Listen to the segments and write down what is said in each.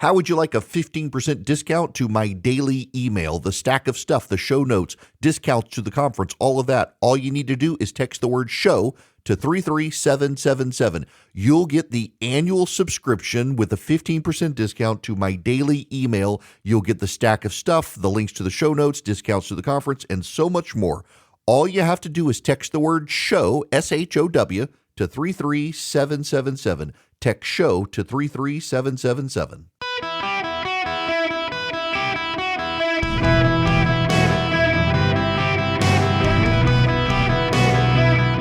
How would you like a 15% discount to my daily email, the stack of stuff, the show notes, discounts to the conference, all of that? All you need to do is text the word show to 33777. You'll get the annual subscription with a 15% discount to my daily email. You'll get the stack of stuff, the links to the show notes, discounts to the conference, and so much more. All you have to do is text the word show, SHOW, to 33777. Text show to 33777.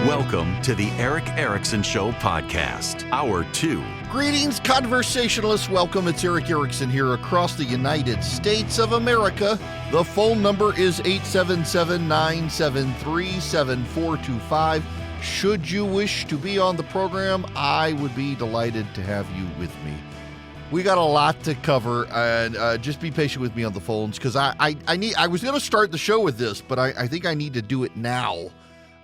Welcome to the Eric Erickson Show podcast, Hour 2. Greetings, conversationalists. Welcome. It's Eric Erickson here across the United States of America. The phone number is 877-973-7425. Should you wish to be on the program, I would be delighted to have you with me. We got a lot to cover, and just be patient with me on the phones, because I was going to start the show with this, but I think I need to do it now.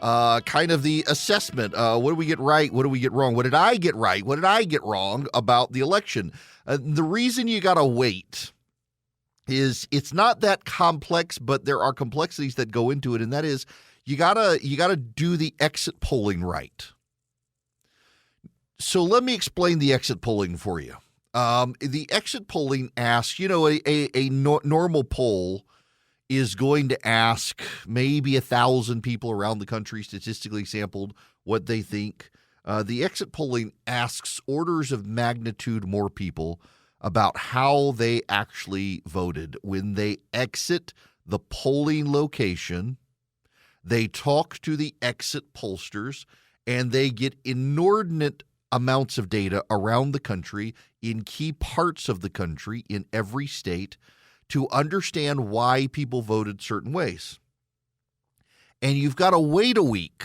Kind of the assessment. What did we get right? What did we get wrong? What did I get right? What did I get wrong about the election? The reason you got to wait is it's not that complex, but there are complexities that go into it, and that is you gotta do the exit polling right. So let me explain the exit polling for you. The exit polling asks, a normal poll is going to ask maybe 1,000 people around the country, statistically sampled, what they think. The exit polling asks orders of magnitude more people about how they actually voted. When they exit the polling location, they talk to the exit pollsters, and they get inordinate amounts of data around the country, in key parts of the country, in every state, to understand why people voted certain ways. And you've got to wait a week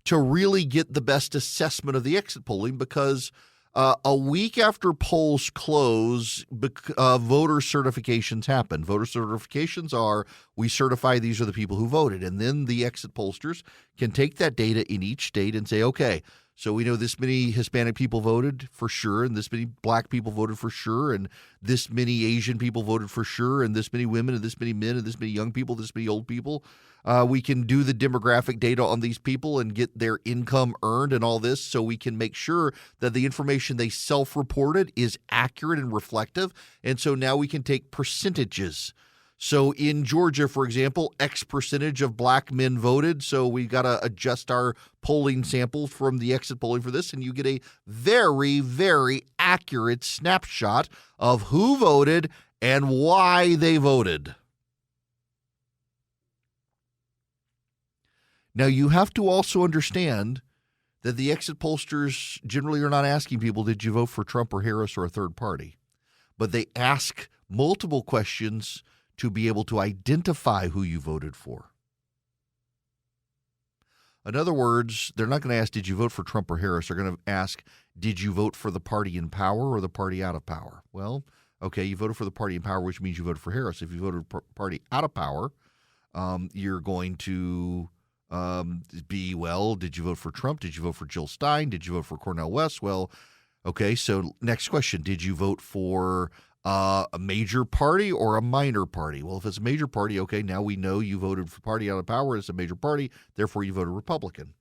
to really get the best assessment of the exit polling, because a week after polls close, voter certifications happen. Voter certifications are, we certify these are the people who voted. And then the exit pollsters can take that data in each state and say, okay, so we know this many Hispanic people voted for sure, and this many black people voted for sure, and this many Asian people voted for sure, and this many women, and this many men, and this many young people, this many old people. We can do the demographic data on these people and get their income earned and all this, so we can make sure that the information they self-reported is accurate and reflective. And so now we can take percentages. So in Georgia, for example, X percentage of black men voted. So we got to adjust our polling sample from the exit polling for this, and you get a very, very accurate snapshot of who voted and why they voted. Now, you have to also understand that the exit pollsters generally are not asking people, did you vote for Trump or Harris or a third party? But they ask multiple questions to be able to identify who you voted for. In other words, they're not going to ask, did you vote for Trump or Harris? They're going to ask, did you vote for the party in power or the party out of power? Well, okay, you voted for the party in power, which means you voted for Harris. If you voted for party out of power, you're going to did you vote for Trump? Did you vote for Jill Stein? Did you vote for Cornel West? Well, okay, so next question, did you vote for a major party or a minor party? Well, if it's a major party, okay, now we know you voted for party out of power. It's a major party, therefore you voted Republican.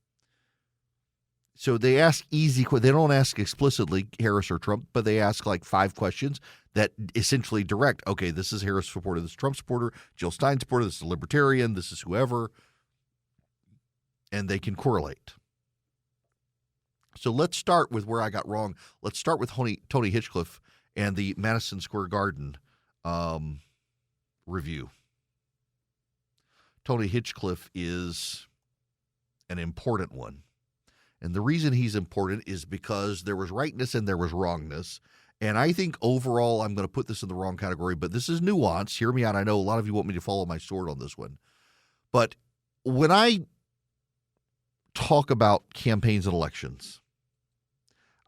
So they ask easy questions. They don't ask explicitly Harris or Trump, but they ask like 5 questions that essentially direct, okay, this is Harris supporter, this is Trump supporter, Jill Stein supporter, this is a libertarian, this is whoever, and they can correlate. So let's start with where I got wrong. Let's start with Tony Hinchcliffe and the Madison Square Garden review. Tony Hinchcliffe is an important one. And the reason he's important is because there was rightness and there was wrongness. And I think overall, I'm going to put this in the wrong category, but this is nuance. Hear me out. I know a lot of you want me to follow my sword on this one. But when I talk about campaigns and elections,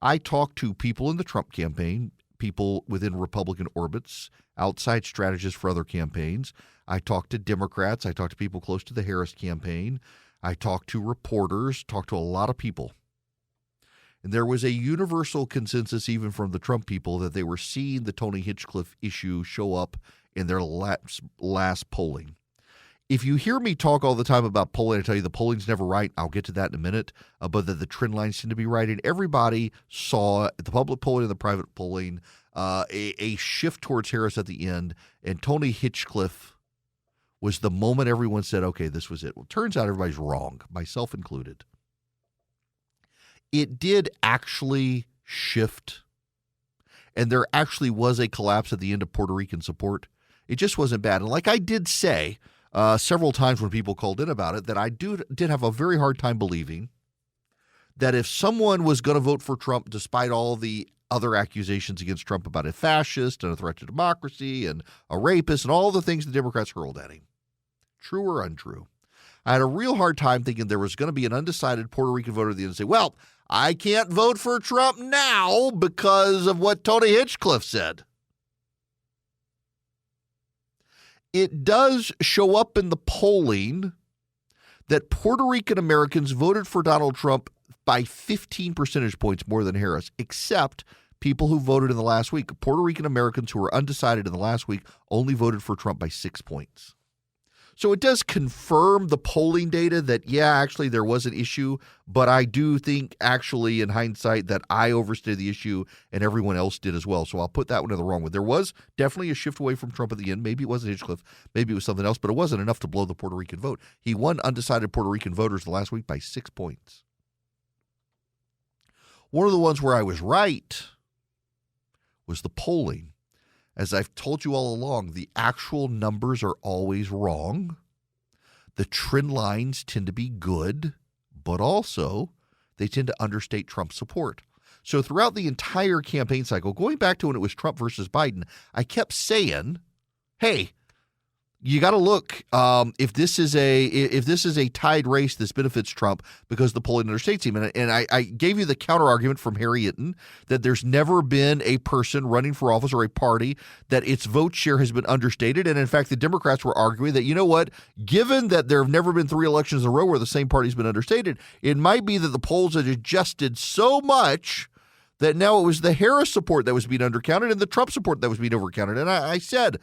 I talk to people in the Trump campaign, people within Republican orbits, outside strategists for other campaigns. I talk to Democrats. I talk to people close to the Harris campaign. I talk to reporters, talk to a lot of people. And there was a universal consensus, even from the Trump people, that they were seeing the Tony Hinchcliffe issue show up in their last polling. If you hear me talk all the time about polling, I tell you the polling's never right. I'll get to that in a minute, but that the trend lines tend to be right. And everybody saw the public polling and the private polling a shift towards Harris at the end. And Tony Hinchcliffe was the moment everyone said, okay, this was it. Well, it turns out everybody's wrong, myself included. It did actually shift, and there actually was a collapse at the end of Puerto Rican support. It just wasn't bad. And like I did say several times when people called in about it, that I did have a very hard time believing that if someone was going to vote for Trump, despite all the other accusations against Trump about a fascist and a threat to democracy and a rapist and all the things the Democrats hurled at him, true or untrue, I had a real hard time thinking there was going to be an undecided Puerto Rican voter at the end and say, well, I can't vote for Trump now because of what Tony Hinchcliffe said. It does show up in the polling that Puerto Rican Americans voted for Donald Trump by 15 percentage points more than Harris, except people who voted in the last week. Puerto Rican Americans who were undecided in the last week only voted for Trump by 6 points. So it does confirm the polling data that, yeah, actually there was an issue, but I do think actually in hindsight that I overstated the issue and everyone else did as well. So I'll put that one in the wrong one. There was definitely a shift away from Trump at the end. Maybe it wasn't Hinchcliffe, maybe it was something else, but it wasn't enough to blow the Puerto Rican vote. He won undecided Puerto Rican voters the last week by 6 points. One of the ones where I was right was the polling. As I've told you all along, the actual numbers are always wrong. The trend lines tend to be good, but also they tend to understate Trump's support. So throughout the entire campaign cycle, going back to when it was Trump versus Biden, I kept saying, hey, you got to look if this is a tied race, this benefits Trump because the polling understates him. And I gave you the counter argument from Harry Itten that there's never been a person running for office or a party that its vote share has been understated. And in fact, the Democrats were arguing that, you know what, given that there have never been 3 elections in a row where the same party's been understated, it might be that the polls had adjusted so much that now it was the Harris support that was being undercounted and the Trump support that was being overcounted. And I said,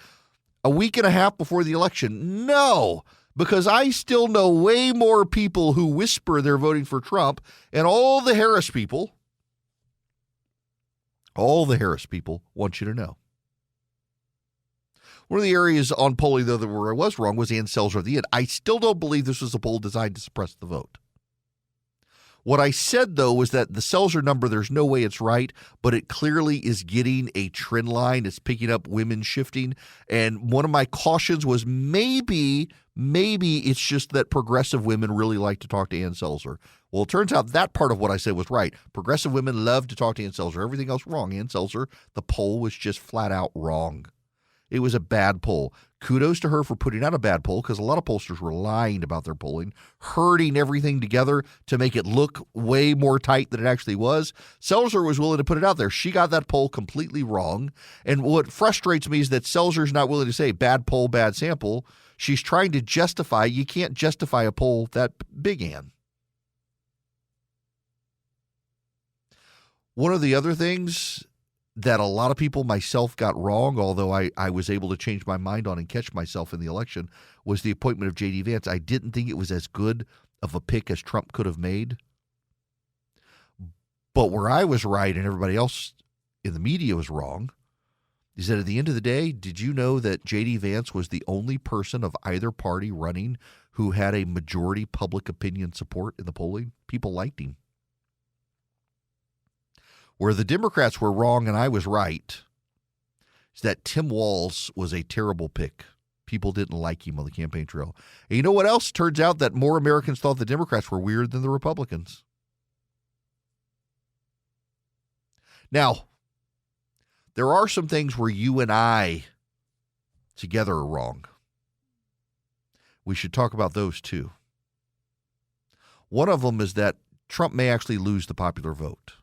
a week and a half before the election, no, because I still know way more people who whisper they're voting for Trump, and all the Harris people want you to know. One of the areas on polling, though, where I was wrong was Ann Selzer at the end. I still don't believe this was a poll designed to suppress the vote. What I said, though, was that the Selzer number, there's no way it's right, but it clearly is getting a trend line. It's picking up women shifting. And one of my cautions was maybe it's just that progressive women really like to talk to Ann Selzer. Well, it turns out that part of what I said was right. Progressive women love to talk to Ann Selzer. Everything else wrong. Ann Selzer, the poll was just flat out wrong. It was a bad poll. Kudos to her for putting out a bad poll because a lot of pollsters were lying about their polling, herding everything together to make it look way more tight than it actually was. Selzer was willing to put it out there. She got that poll completely wrong. And what frustrates me is that Selzer's not willing to say bad poll, bad sample. She's trying to justify. You can't justify a poll that big, Ann. One of the other things that a lot of people, myself, got wrong, although I was able to change my mind on and catch myself in the election, was the appointment of J.D. Vance. I didn't think it was as good of a pick as Trump could have made. But where I was right and everybody else in the media was wrong is that at the end of the day, did you know that J.D. Vance was the only person of either party running who had a majority public opinion support in the polling? People liked him. Where the Democrats were wrong and I was right is that Tim Walz was a terrible pick. People didn't like him on the campaign trail. And you know what else? Turns out that more Americans thought the Democrats were weird than the Republicans. Now, there are some things where you and I together are wrong. We should talk about those too. One of them is that Trump may actually lose the popular vote.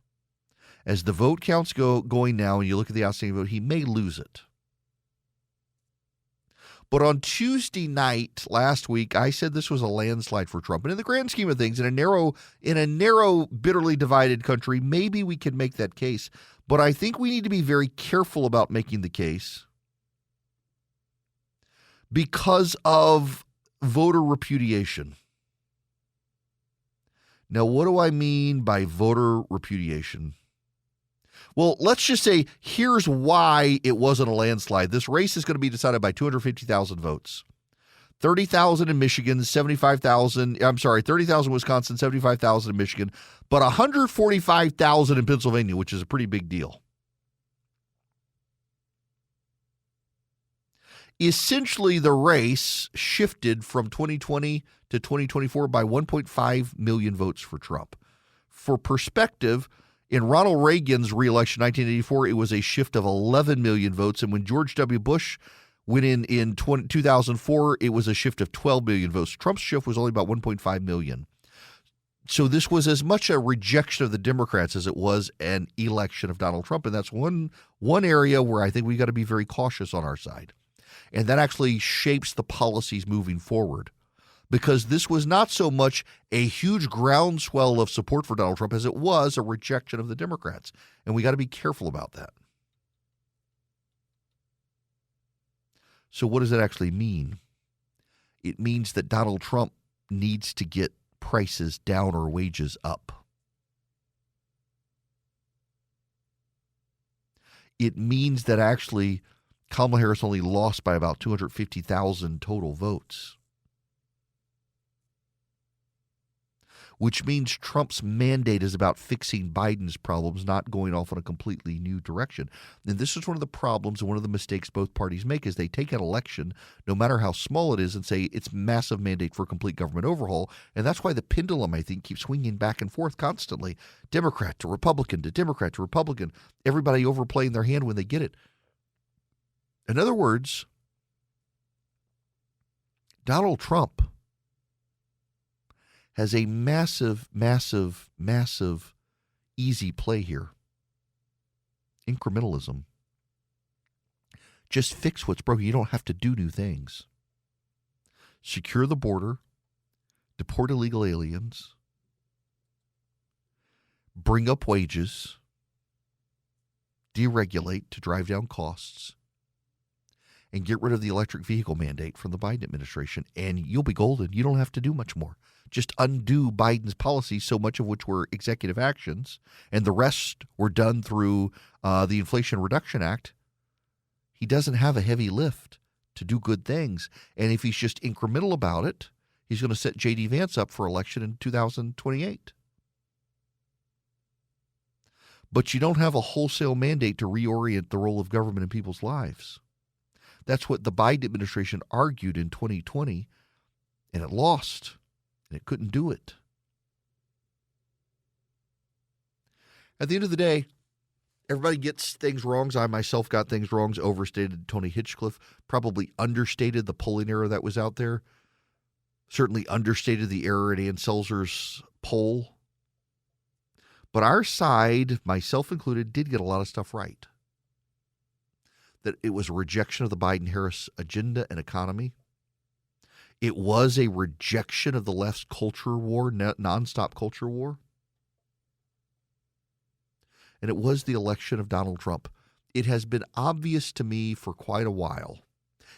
As the vote counts going now and you look at the outstanding vote, he may lose it. But on Tuesday night last week, I said this was a landslide for Trump. And in the grand scheme of things, in a narrow, bitterly divided country, maybe we can make that case. But I think we need to be very careful about making the case because of voter repudiation. Now, what do I mean by voter repudiation? Well, let's just say here's why it wasn't a landslide. This race is going to be decided by 250,000 votes. 30,000 in Michigan, 75,000, 30,000 in Wisconsin, 75,000 in Michigan, but 145,000 in Pennsylvania, which is a pretty big deal. Essentially, the race shifted from 2020 to 2024 by 1.5 million votes for Trump. For perspective, in Ronald Reagan's reelection in 1984, it was a shift of 11 million votes. And when George W. Bush went in 2004, it was a shift of 12 million votes. Trump's shift was only about 1.5 million. So this was as much a rejection of the Democrats as it was an election of Donald Trump. And that's one area where I think we got to be very cautious on our side. And that actually shapes the policies moving forward. Because this was not so much a huge groundswell of support for Donald Trump as it was a rejection of the Democrats. And we got to be careful about that. So what does it actually mean? It means that Donald Trump needs to get prices down or wages up. It means that actually Kamala Harris only lost by about 250,000 total votes. Which means Trump's mandate is about fixing Biden's problems, not going off in a completely new direction. And this is one of the problems and one of the mistakes both parties make is they take an election, no matter how small it is, and say it's massive mandate for complete government overhaul. And that's why the pendulum, I think, keeps swinging back and forth constantly. Democrat to Republican to Democrat to Republican. Everybody overplaying their hand when they get it. In other words, Donald Trump has a massive easy play here. Incrementalism. Just fix what's broken. You don't have to do new things. Secure the border, deport illegal aliens, bring up wages, deregulate to drive down costs, and get rid of the electric vehicle mandate from the Biden administration, and you'll be golden. You don't have to do much more. Just undo Biden's policies, so much of which were executive actions, and the rest were done through the Inflation Reduction Act. He doesn't have a heavy lift to do good things, and if he's just incremental about it, he's going to set J.D. Vance up for election in 2028. But you don't have a wholesale mandate to reorient the role of government in people's lives. That's what the Biden administration argued in 2020, and it lost, and it couldn't do it. At the end of the day, everybody gets things wrong. I myself got things wrong, overstated Tony Hinchcliffe, probably understated the polling error that was out there, certainly understated the error in Ann Selzer's poll. But our side, myself included, did get a lot of stuff right. That it was a rejection of the Biden-Harris agenda and economy. It was a rejection of the left's culture war, nonstop culture war. And it was the election of Donald Trump. It has been obvious to me for quite a while.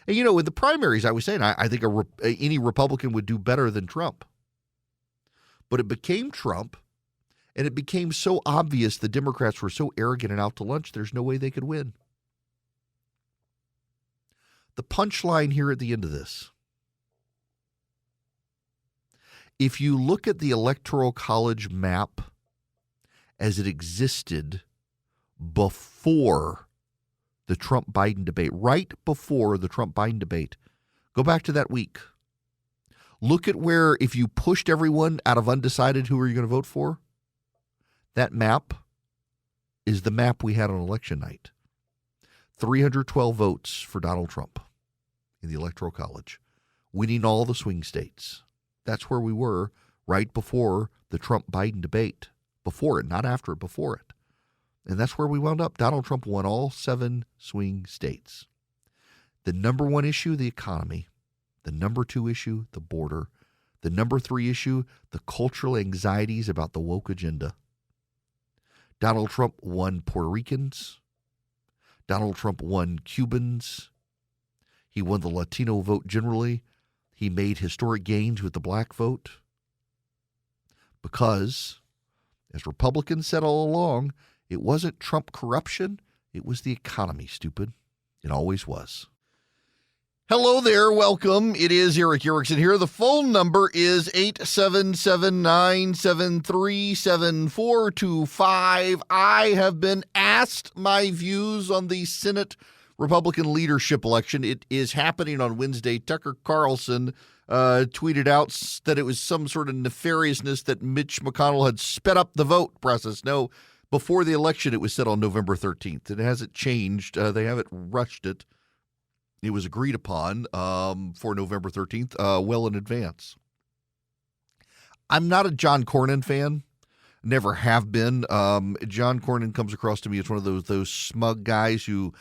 And, you know, in the primaries, I was saying I think any Republican would do better than Trump. But it became Trump, and it became so obvious the Democrats were so arrogant and out to lunch, there's no way they could win. The punchline here at the end of this, if you look at the Electoral College map as it existed before the Trump-Biden debate, right before the Trump-Biden debate, go back to that week. Look at where, if you pushed everyone out of undecided, who are you going to vote for? That map is the map we had on election night. 312 votes for Donald Trump in the Electoral College, winning all the swing states. That's where we were right before the Trump-Biden debate. Before it, not after it, before it. And that's where we wound up. Donald Trump won all 7 swing states. The number one issue, the economy. The number two issue, the border. The number three issue, the cultural anxieties about the woke agenda. Donald Trump won Puerto Ricans. Donald Trump won Cubans. He won the Latino vote generally. He made historic gains with the black vote. Because, as Republicans said all along, it wasn't Trump corruption, it was the economy, stupid. It always was. Hello there, welcome. It is Eric Erickson here. The phone number is 877-973-7425. I have been asked my views on the Senate Republican leadership election. It is happening on Wednesday. Tucker Carlson tweeted out that it was some sort of nefariousness that Mitch McConnell had sped up the vote process. No, before the election, it was set on November 13th. It hasn't changed. They haven't rushed it. It was agreed upon for November 13th well in advance. I'm not a John Cornyn fan. Never have been. John Cornyn comes across to me as one of those smug guys who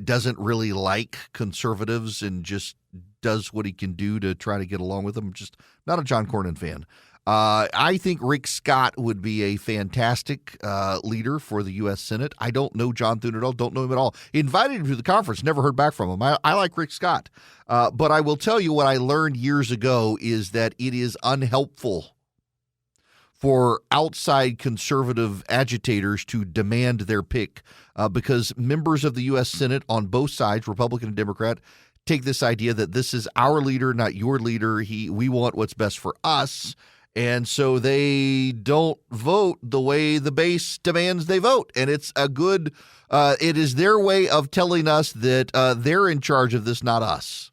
doesn't really like conservatives and just does what he can do to try to get along with them. Just not a John Cornyn fan. I think Rick Scott would be a fantastic leader for the U.S. Senate. I don't know John Thune at all, don't know him at all. He invited him to the conference, never heard back from him. I like Rick Scott. But I will tell you what I learned years ago is that it is unhelpful for outside conservative agitators to demand their pick because members of the U.S. Senate on both sides, Republican and Democrat, take this idea that this is our leader, not your leader. We want what's best for us. And so they don't vote the way the base demands they vote. And it's it is their way of telling us that they're in charge of this, not us.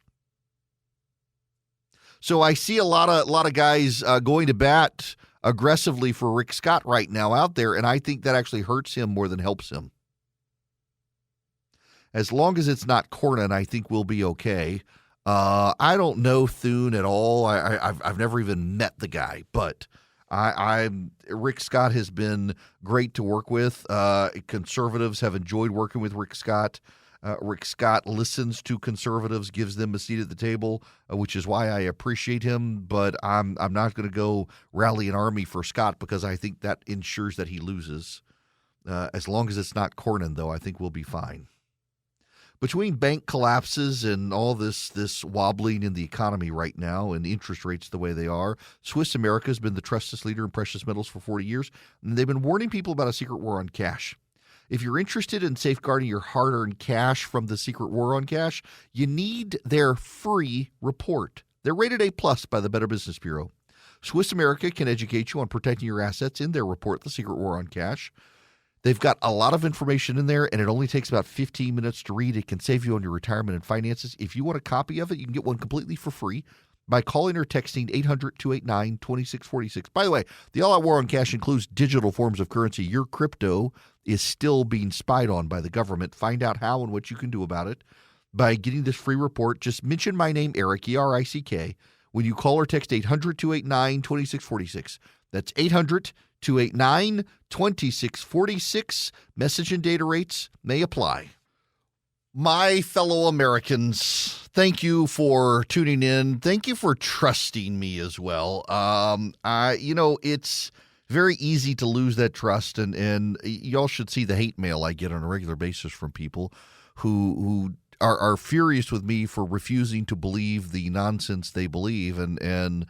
So I see a lot of guys going to bat aggressively for Rick Scott right now out there, and I think that actually hurts him more than helps him. As long as it's not Cornyn, I think we'll be okay. I don't know Thune at all. I've never even met the guy, but Rick Scott has been great to work with. Conservatives have enjoyed working with Rick Scott. Rick Scott listens to conservatives, gives them a seat at the table, which is why I appreciate him. But I'm not going to go rally an army for Scott because I think that ensures that he loses. As long as it's not Cornyn, though, I think we'll be fine. Between bank collapses and all this wobbling in the economy right now and interest rates the way they are, Swiss America has been the trusted leader in precious metals for 40 years, and they've been warning people about a secret war on cash. If you're interested in safeguarding your hard-earned cash from the secret war on cash, you need their free report. They're rated A+ by the Better Business Bureau. Swiss America can educate you on protecting your assets in their report, The Secret War on Cash. They've got a lot of information in there, and it only takes about 15 minutes to read. It can save you on your retirement and finances. If you want a copy of it, you can get one completely for free by calling or texting 800-289-2646. By the way, the All-Out War on Cash includes digital forms of currency. Your crypto is still being spied on by the government. Find out how and what you can do about it by getting this free report. Just mention my name, Eric, E-R-I-C-K, when you call or text 800-289-2646. That's 800-289-2646. Message and data rates may apply. My fellow Americans, thank you for tuning in. Thank you for trusting me as well. It's very easy to lose that trust, and y'all should see the hate mail I get on a regular basis from people who are furious with me for refusing to believe the nonsense they believe, and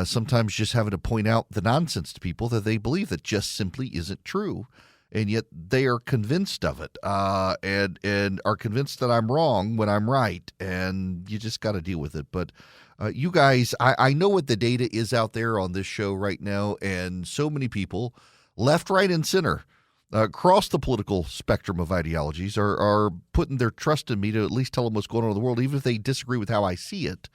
sometimes just having to point out the nonsense to people that they believe that just simply isn't true. And yet they are convinced of it and are convinced that I'm wrong when I'm right. And you just got to deal with it. But you guys, I know what the data is out there on this show right now. And so many people, left, right, and center, across the political spectrum of ideologies, are putting their trust in me to at least tell them what's going on in the world, even if they disagree with how I see it,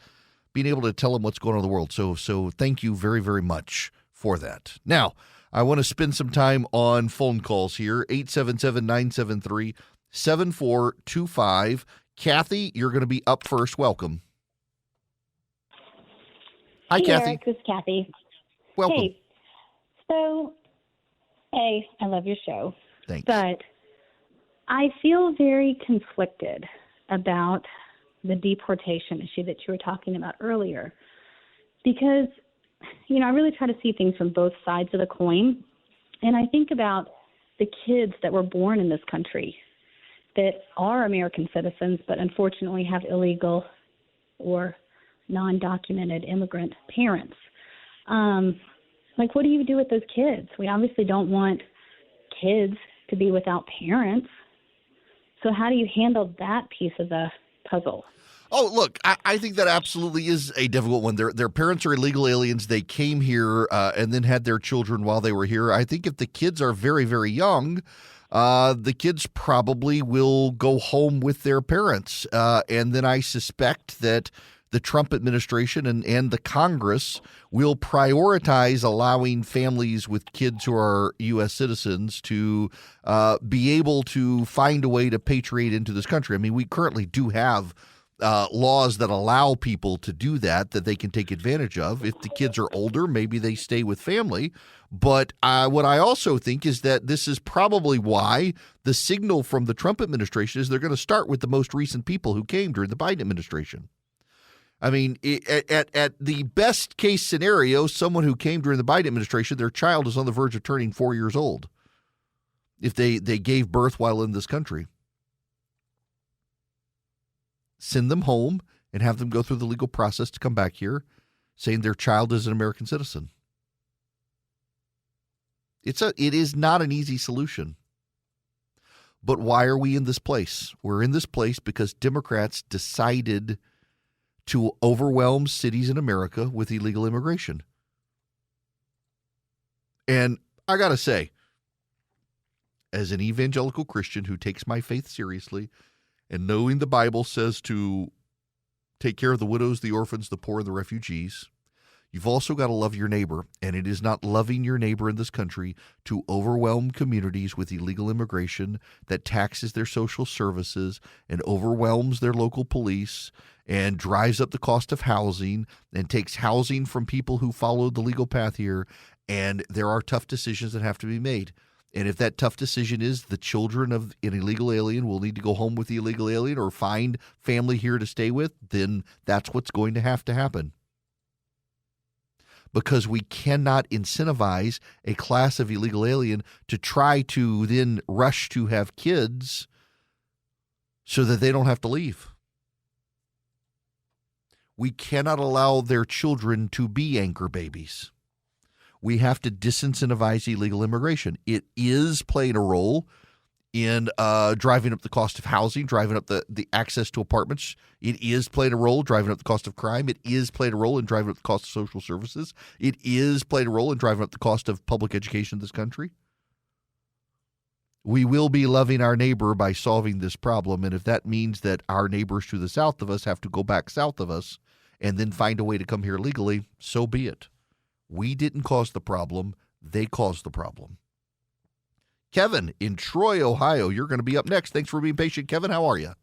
being able to tell them what's going on in the world. So thank you very, very much for that. Now, I want to spend some time on phone calls here, 877-973-7425. Kathy, you're going to be up first. Welcome. Hi, hey, Kathy. Eric, this is Kathy. Welcome. Hey, so, I love your show. Thanks. But I feel very conflicted about the deportation issue that you were talking about earlier. Because, I really try to see things from both sides of the coin. And I think about the kids that were born in this country that are American citizens, but unfortunately have illegal or non-documented immigrant parents. What do you do with those kids? We obviously don't want kids to be without parents. So how do you handle that piece of the puzzle? Oh, look, I think that absolutely is a difficult one. Their parents are illegal aliens. They came here and then had their children while they were here. I think if the kids are very, very young, the kids probably will go home with their parents. And then I suspect that the Trump administration and the Congress will prioritize allowing families with kids who are U.S. citizens to be able to find a way to patriate into this country. I mean, we currently do have laws that allow people to do that they can take advantage of. If the kids are older, maybe they stay with family. But what I also think is that this is probably why the signal from the Trump administration is they're going to start with the most recent people who came during the Biden administration. I mean, at the best case scenario, someone who came during the Biden administration, their child is on the verge of turning 4 years old if they gave birth while in this country. Send them home and have them go through the legal process to come back here saying their child is an American citizen. It is not an easy solution. But why are we in this place? We're in this place because Democrats decided to overwhelm cities in America with illegal immigration. And I got to say, as an evangelical Christian who takes my faith seriously, and knowing the Bible says to take care of the widows, the orphans, the poor, and the refugees, you've also got to love your neighbor. And it is not loving your neighbor in this country to overwhelm communities with illegal immigration that taxes their social services and overwhelms their local police and drives up the cost of housing and takes housing from people who followed the legal path here. And there are tough decisions that have to be made. And if that tough decision is the children of an illegal alien will need to go home with the illegal alien or find family here to stay with, then that's what's going to happen. Because we cannot incentivize a class of illegal alien to try to then rush to have kids so that they don't have to leave. We cannot allow their children to be anchor babies. We have to disincentivize illegal immigration. It is playing a role in driving up the cost of housing, driving up the access to apartments. It is playing a role driving up the cost of crime. It is playing a role in driving up the cost of social services. It is playing a role in driving up the cost of public education in this country. We will be loving our neighbor by solving this problem. And if that means that our neighbors to the south of us have to go back south of us and then find a way to come here legally, so be it. We didn't cause the problem. They caused the problem. Kevin in Troy, Ohio, you're going to be up next. Thanks for being patient. Kevin, how are you?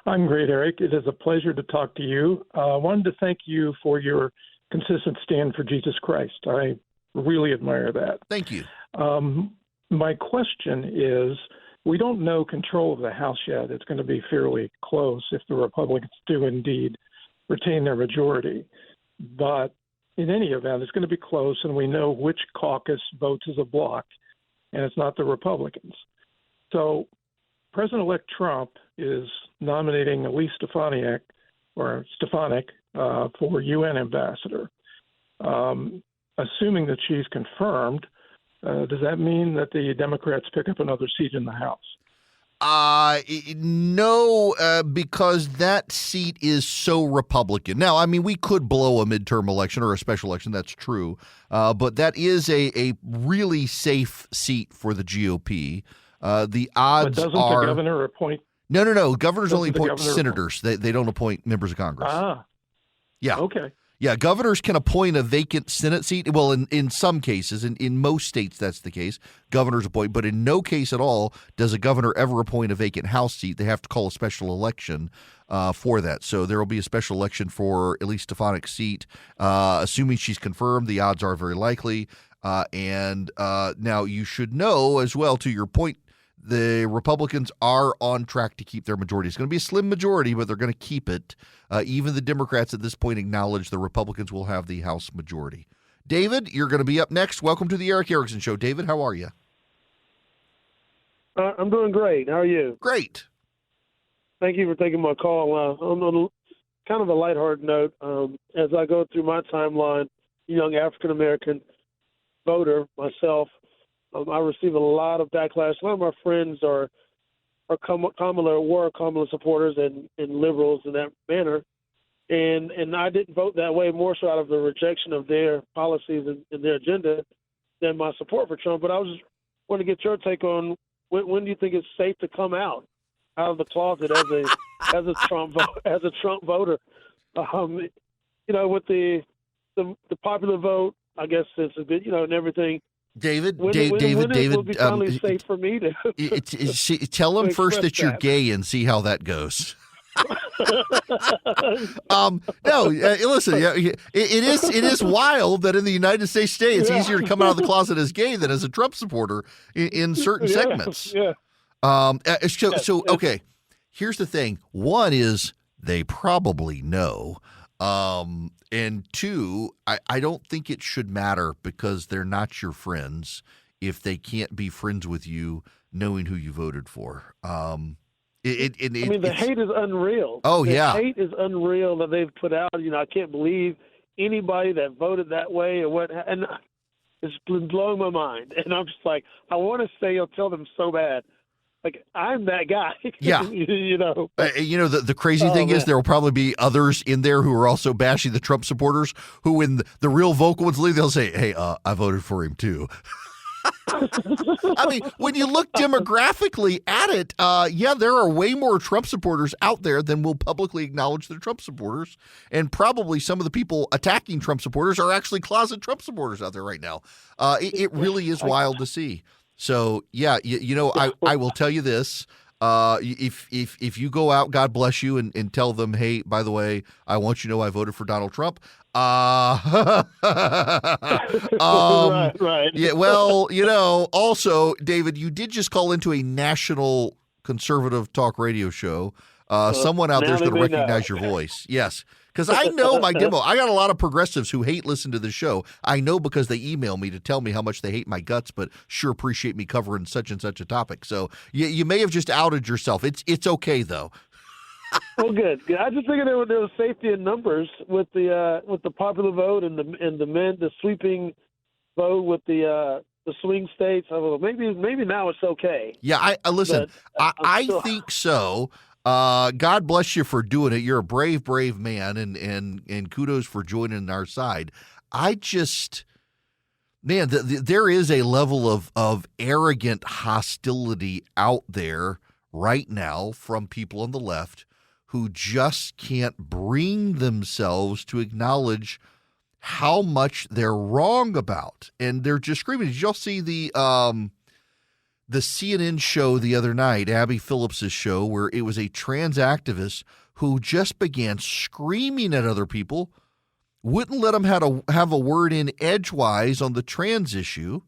I'm great, Eric. It is a pleasure to talk to you. I wanted to thank you for your consistent stand for Jesus Christ. I really admire that. Thank you. My question is, we don't know control of the House yet. It's going to be fairly close if the Republicans do indeed retain their majority. But in any event, it's going to be close, and we know which caucus votes as a bloc, and it's not the Republicans. So President-elect Trump is nominating Elise Stefanik for UN ambassador. Assuming that she's confirmed, does that mean that the Democrats pick up another seat in the House? No, because that seat is so Republican. Now, I mean, we could blow a midterm election or a special election. That's true. But that is a really safe seat for the GOP. The odds but doesn't are. The governor appoint? No. Governors only appoint senators. They don't appoint members of Congress. Yeah. Okay. Yeah, governors can appoint a vacant Senate seat. Well, in some cases, in most states, that's the case. Governors appoint, but in no case at all does a governor ever appoint a vacant House seat. They have to call a special election for that. So there will be a special election for Elise Stefanik's seat. Assuming she's confirmed, the odds are very likely. And now you should know as well, to your point, the Republicans are on track to keep their majority. It's going to be a slim majority, but they're going to keep it. Even the Democrats at this point acknowledge the Republicans will have the House majority. David, you're going to be up next. Welcome to the Eric Erickson Show. David, how are you? I'm doing great. How are you? Great. Thank you for taking my call. On kind of a lighthearted note, as I go through my timeline, young African-American voter myself, I receive a lot of backlash. A lot of my friends were Kamala supporters and liberals in that manner. And I didn't vote that way, more so out of the rejection of their policies and their agenda than my support for Trump. But I was just want to get your take on when do you think it's safe to come out of the closet as a Trump voter? With the popular vote, I guess it's a bit, and everything. David, when it will be finally safe for me to tell them first that you're that. gay and see how that goes. Listen, it is wild that in the United States today it's easier to come out of the closet as gay than as a Trump supporter in certain segments. Yeah. Okay, here's the thing. One is they probably know. And two, I don't think it should matter because they're not your friends if they can't be friends with you knowing who you voted for. The hate is unreal. Oh, yeah. The hate is unreal that they've put out. I can't believe anybody that voted that way and it's been blowing my mind. And I'm just like, I want to say I'll tell them so bad. Like, I'm that guy. Yeah. The crazy thing is there will probably be others in there who are also bashing the Trump supporters who, when the real vocal ones leave, they'll say, hey, I voted for him too. I mean, when you look demographically at it, there are way more Trump supporters out there than will publicly acknowledge they're Trump supporters. And probably some of the people attacking Trump supporters are actually closet Trump supporters out there right now. It really is wild to see. So, I will tell you this. If you go out, God bless you, and tell them, hey, by the way, I want you to know I voted for Donald Trump. Right. Yeah, well, also, David, you did just call into a national conservative talk radio show. Someone out there is going to recognize your voice. Yes. Because I know my demo. I got a lot of progressives who hate listening to the show. I know because they email me to tell me how much they hate my guts, but sure appreciate me covering such and such a topic. So you may have just outed yourself. It's okay though. Well, good. I just figured there was safety in numbers with the popular vote and the sweeping vote with the swing states. Maybe now it's okay. Yeah, I think so. God bless you for doing it. You're a brave man, and kudos for joining our side. There is a level of arrogant hostility out there right now from people on the left who just can't bring themselves to acknowledge how much they're wrong about. And they're just screaming. Did y'all see the CNN show the other night, Abby Phillips's show, where it was a trans activist who just began screaming at other people, wouldn't let them have a word in edgewise on the trans issue,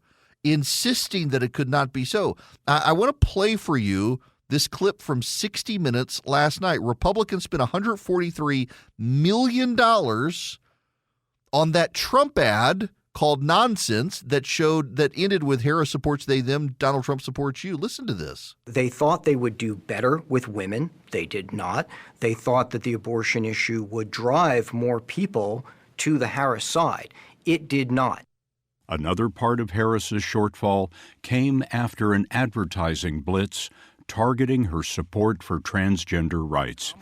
insisting that it could not be so. I want to play for you this clip from 60 Minutes last night. Republicans spent $143 million on that Trump ad called Nonsense that ended with Harris supports they, them, Donald Trump supports you. Listen to this. They thought they would do better with women. They did not. They thought that the abortion issue would drive more people to the Harris side. It did not. Another part of Harris's shortfall came after an advertising blitz targeting her support for transgender rights.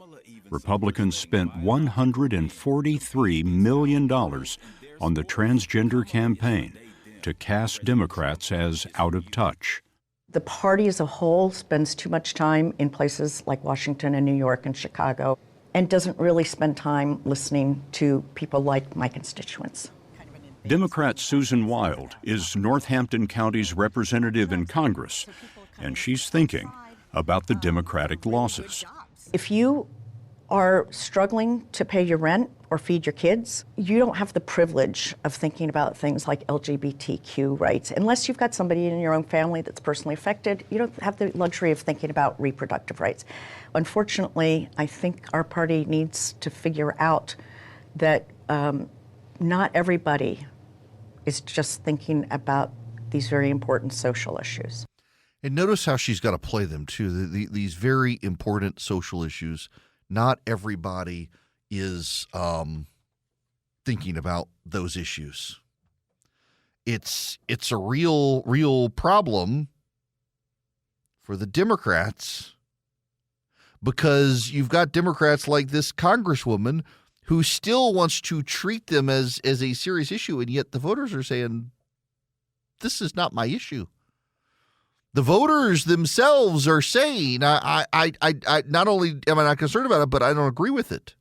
Republicans spent $143 million on the transgender campaign to cast Democrats as out of touch. The party as a whole spends too much time in places like Washington and New York and Chicago and doesn't really spend time listening to people like my constituents. Democrat Susan Wild is Northampton County's representative in Congress, and she's thinking about the Democratic losses. If you are struggling to pay your rent, or feed your kids, you don't have the privilege of thinking about things like LGBTQ rights. Unless you've got somebody in your own family that's personally affected, you don't have the luxury of thinking about reproductive rights. Unfortunately, I think our party needs to figure out that not everybody is just thinking about these very important social issues. And notice how she's got to play them, too. These very important social issues. Not everybody is thinking about those issues. It's a real problem for the Democrats, because you've got Democrats like this Congresswoman who still wants to treat them as a serious issue, and yet the voters are saying, this is not my issue. The voters themselves are saying, I not only am I not concerned about it, but I don't agree with it.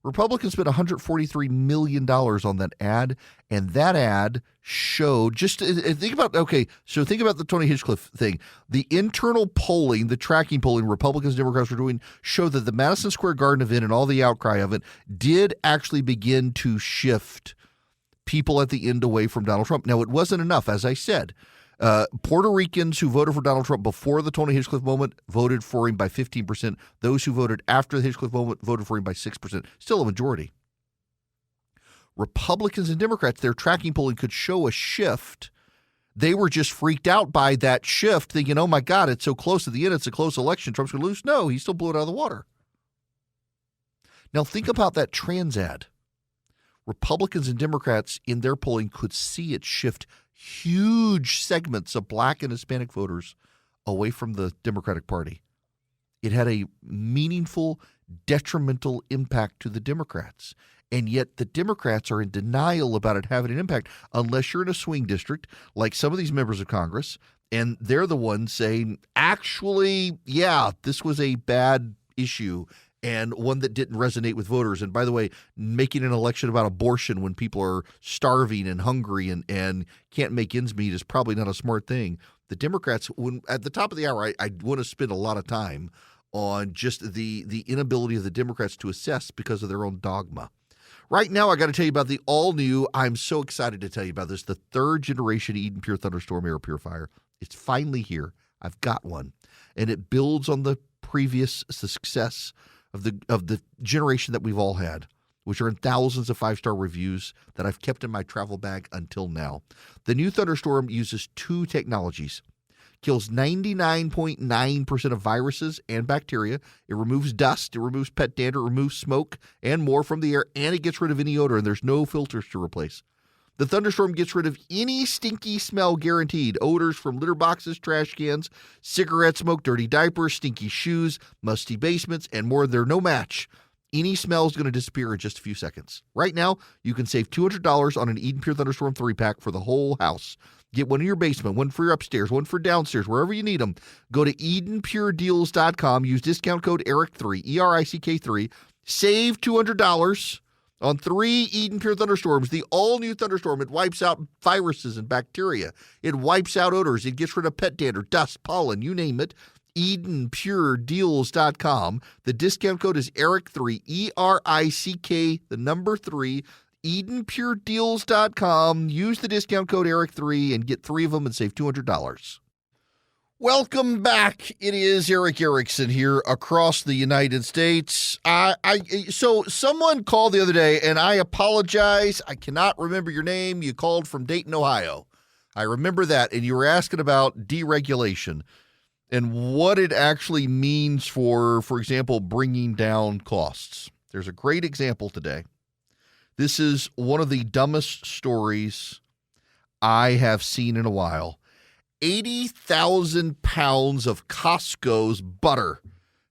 Republicans spent $143 million on that ad, and that ad showed, think about the Tony Hinchcliffe thing. The internal polling, the tracking polling Republicans and Democrats were doing showed that the Madison Square Garden event and all the outcry of it did actually begin to shift people at the end away from Donald Trump. Now, it wasn't enough, as I said. Puerto Ricans who voted for Donald Trump before the Tony Hinchcliffe moment voted for him by 15%. Those who voted after the Hinchcliffe moment voted for him by 6%. Still a majority. Republicans and Democrats, their tracking polling could show a shift. They were just freaked out by that shift, thinking, oh my God, it's so close at the end. It's a close election. Trump's going to lose. No, he still blew it out of the water. Now think about that trans ad. Republicans and Democrats in their polling could see it shift huge segments of Black and Hispanic voters away from the Democratic Party. It had a meaningful, detrimental impact to the Democrats. And yet the Democrats are in denial about it having an impact unless you're in a swing district like some of these members of Congress, and they're the ones saying, actually, yeah, this was a bad issue and one that didn't resonate with voters. And by the way, making an election about abortion when people are starving and hungry and can't make ends meet is probably not a smart thing. The Democrats, at the top of the hour, I want to spend a lot of time on just the inability of the Democrats to assess because of their own dogma. Right now, I got to tell you about the all-new, I'm so excited to tell you about this, the third generation Eden Pure Thunderstorm air purifier. It's finally here. I've got one. And it builds on the previous success of the generation that we've all had, which are in thousands of five-star reviews that I've kept in my travel bag until now. The new Thunderstorm uses two technologies. Kills 99.9% of viruses and bacteria. It removes dust, it removes pet dander, it removes smoke and more from the air, and it gets rid of any odor, and there's no filters to replace. The Thunderstorm gets rid of any stinky smell guaranteed. Odors from litter boxes, trash cans, cigarette smoke, dirty diapers, stinky shoes, musty basements, and more. They're no match. Any smell is going to disappear in just a few seconds. Right now, you can save $200 on an Eden Pure Thunderstorm 3-pack for the whole house. Get one in your basement, one for your upstairs, one for downstairs, wherever you need them. Go to EdenPureDeals.com. Use discount code ERIC3, ERICK3. Save $200 on 3 Eden Pure Thunderstorms, the all-new Thunderstorm. It wipes out viruses and bacteria. It wipes out odors. It gets rid of pet dander, dust, pollen, you name it. EdenPureDeals.com. The discount code is ERIC3, ERICK, the number 3. EdenPureDeals.com. Use the discount code ERIC3 and get 3 of them and save $200. Welcome back. It is Eric Erickson here across the United States. So someone called the other day, and I apologize. I cannot remember your name. You called from Dayton, Ohio. I remember that, and you were asking about deregulation and what it actually means for example, bringing down costs. There's a great example today. This is one of the dumbest stories I have seen in a while. 80,000 pounds of Costco's butter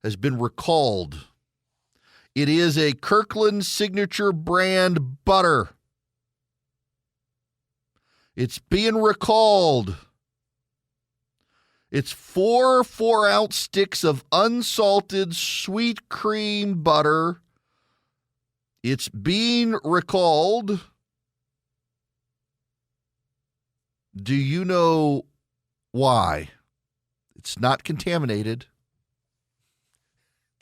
has been recalled. It is a Kirkland Signature brand butter. It's being recalled. It's 4 4-ounce sticks of unsalted sweet cream butter. It's being recalled. Do you know why? It's not contaminated.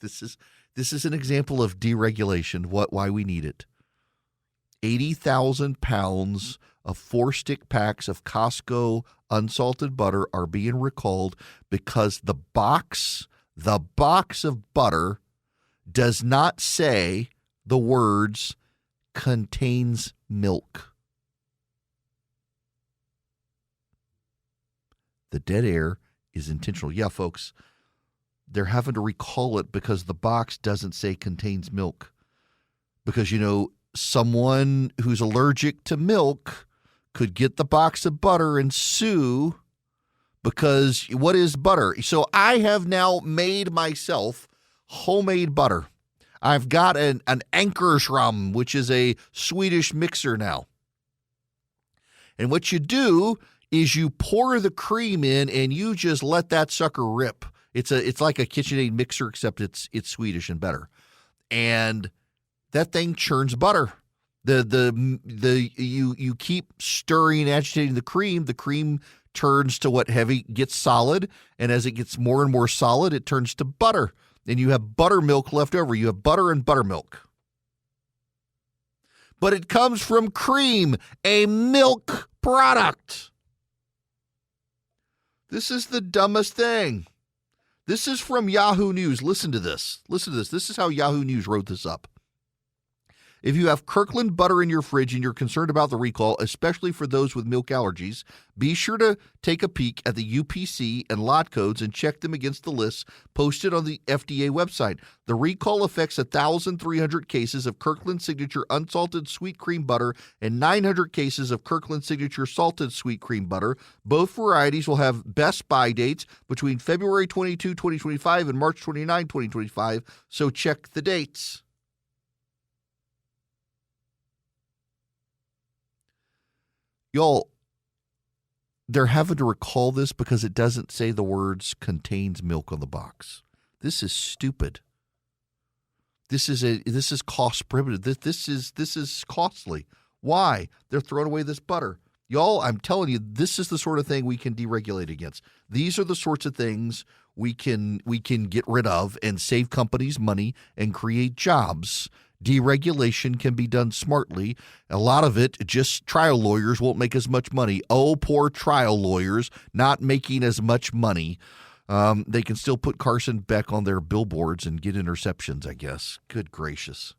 This is an example of deregulation, why we need it. 80,000 pounds of 4-stick packs of Costco unsalted butter are being recalled because the box of butter does not say the words contains milk. The dead air is intentional. Yeah, folks, they're having to recall it because the box doesn't say contains milk. Because, someone who's allergic to milk could get the box of butter and sue because what is butter? So I have now made myself homemade butter. I've got an Ankershram, which is a Swedish mixer now. And what you do is you pour the cream in and you just let that sucker rip. It's like a KitchenAid mixer, except it's Swedish and better. And that thing churns butter. You keep stirring and agitating the cream turns to what gets solid, and as it gets more and more solid, it turns to butter. And you have buttermilk left over. You have butter and buttermilk. But it comes from cream, a milk product. This is the dumbest thing. This is from Yahoo News. Listen to this. This is how Yahoo News wrote this up. If you have Kirkland butter in your fridge and you're concerned about the recall, especially for those with milk allergies, be sure to take a peek at the UPC and lot codes and check them against the lists posted on the FDA website. The recall affects 1,300 cases of Kirkland Signature unsalted sweet cream butter and 900 cases of Kirkland Signature salted sweet cream butter. Both varieties will have best buy dates between February 22, 2025 and March 29, 2025, so check the dates. Y'all, they're having to recall this because it doesn't say the words contains milk on the box. This is stupid. This is cost prohibitive. This is costly. Why? They're throwing away this butter. Y'all, I'm telling you, this is the sort of thing we can deregulate against. These are the sorts of things we can get rid of and save companies money and create jobs. Deregulation can be done smartly. A lot of it, just trial lawyers won't make as much money. Oh, poor trial lawyers not making as much money. They can still put Carson Beck on their billboards and get interceptions, I guess. Good gracious.